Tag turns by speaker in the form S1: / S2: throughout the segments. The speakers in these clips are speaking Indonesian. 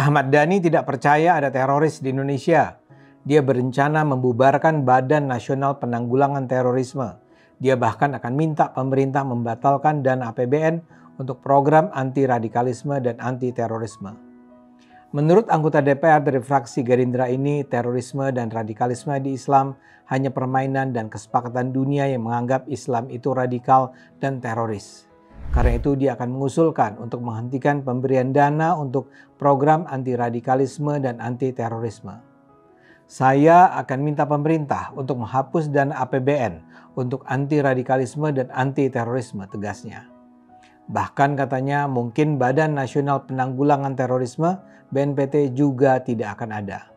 S1: Ahmad Dhani tidak percaya ada teroris di Indonesia. Dia berencana membubarkan Badan Nasional Penanggulangan Terorisme. Dia bahkan akan minta pemerintah membatalkan dana APBN untuk program anti-radikalisme dan anti-terorisme. Menurut anggota DPR dari fraksi Gerindra ini, terorisme dan radikalisme di Islam hanya permainan dan kesepakatan dunia yang menganggap Islam itu radikal dan teroris. Karena itu dia akan mengusulkan untuk menghentikan pemberian dana untuk program anti-radikalisme dan anti-terorisme. Saya akan minta pemerintah untuk menghapus dana APBN untuk anti-radikalisme dan anti-terorisme, tegasnya. Bahkan katanya mungkin Badan Nasional Penanggulangan Terorisme BNPT juga tidak akan ada.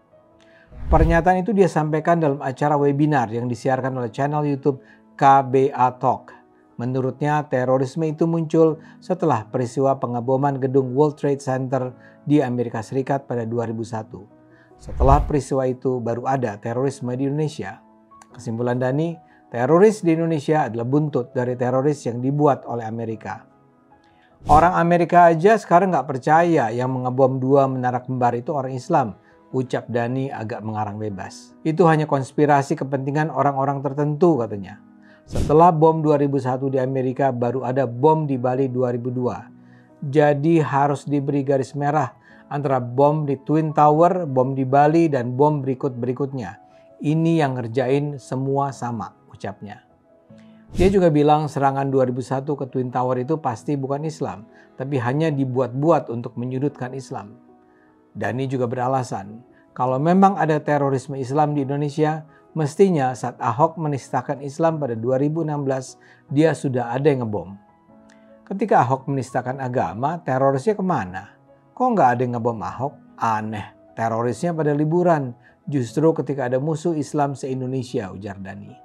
S1: Pernyataan itu dia sampaikan dalam acara webinar yang disiarkan oleh channel YouTube KBA Talk. Menurutnya terorisme itu muncul setelah peristiwa pengeboman gedung World Trade Center di Amerika Serikat pada 2001. Setelah peristiwa itu baru ada terorisme di Indonesia. Kesimpulan Dhani, teroris di Indonesia adalah buntut dari teroris yang dibuat oleh Amerika. Orang Amerika aja sekarang nggak percaya yang mengebom 2 menara kembar itu orang Islam, ucap Dhani agak mengarang bebas. Itu hanya konspirasi kepentingan orang-orang tertentu, katanya. Setelah bom 2001 di Amerika, baru ada bom di Bali 2002. Jadi harus diberi garis merah antara bom di Twin Tower, bom di Bali, dan bom berikut-berikutnya. Ini yang ngerjain semua sama, ucapnya. Dia juga bilang serangan 2001 ke Twin Tower itu pasti bukan Islam, tapi hanya dibuat-buat untuk menyudutkan Islam. Dhani juga beralasan, kalau memang ada terorisme Islam di Indonesia, mestinya saat Ahok menistakan Islam pada 2016, dia sudah ada yang ngebom. Ketika Ahok menistakan agama, terorisnya kemana? Kok nggak ada yang ngebom Ahok? Aneh, terorisnya pada liburan. Justru ketika ada musuh Islam se-Indonesia, ujar Dhani.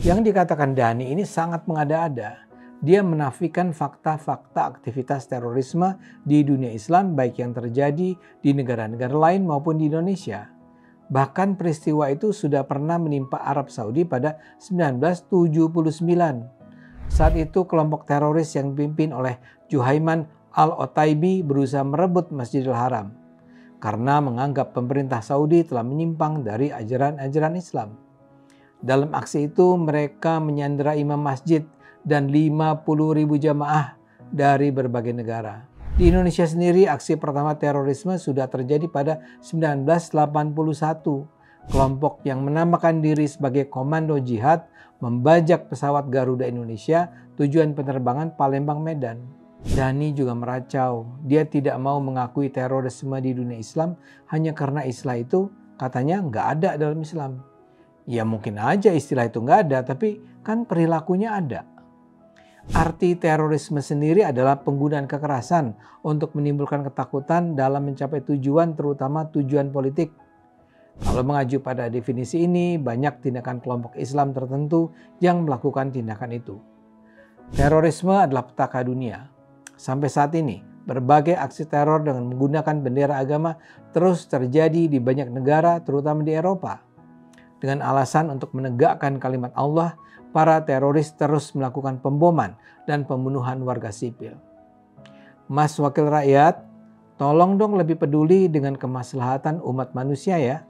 S1: Yang dikatakan Dhani ini sangat mengada-ada. Dia menafikan fakta-fakta aktivitas terorisme di dunia Islam baik yang terjadi di negara-negara lain maupun di Indonesia. Bahkan peristiwa itu sudah pernah menimpa Arab Saudi pada 1979. Saat itu kelompok teroris yang dipimpin oleh Juhaiman al-Otaibi berusaha merebut Masjidil Haram karena menganggap pemerintah Saudi telah menyimpang dari ajaran-ajaran Islam. Dalam aksi itu mereka menyandera imam masjid dan 50.000 jamaah dari berbagai negara. Di Indonesia sendiri, aksi pertama terorisme sudah terjadi pada 1981. Kelompok yang menamakan diri sebagai Komando Jihad membajak pesawat Garuda Indonesia tujuan penerbangan Palembang Medan. Dhani juga meracau. Dia tidak mau mengakui terorisme di dunia Islam hanya karena istilah itu katanya nggak ada dalam Islam. Ya mungkin aja istilah itu nggak ada, tapi kan perilakunya ada. Arti terorisme sendiri adalah penggunaan kekerasan untuk menimbulkan ketakutan dalam mencapai tujuan, terutama tujuan politik. Kalau mengacu pada definisi ini, banyak tindakan kelompok Islam tertentu yang melakukan tindakan itu. Terorisme adalah petaka dunia. Sampai saat ini, berbagai aksi teror dengan menggunakan bendera agama terus terjadi di banyak negara, terutama di Eropa. Dengan alasan untuk menegakkan kalimat Allah, para teroris terus melakukan pemboman dan pembunuhan warga sipil. Mas Wakil Rakyat, tolong dong lebih peduli dengan kemaslahatan umat manusia ya.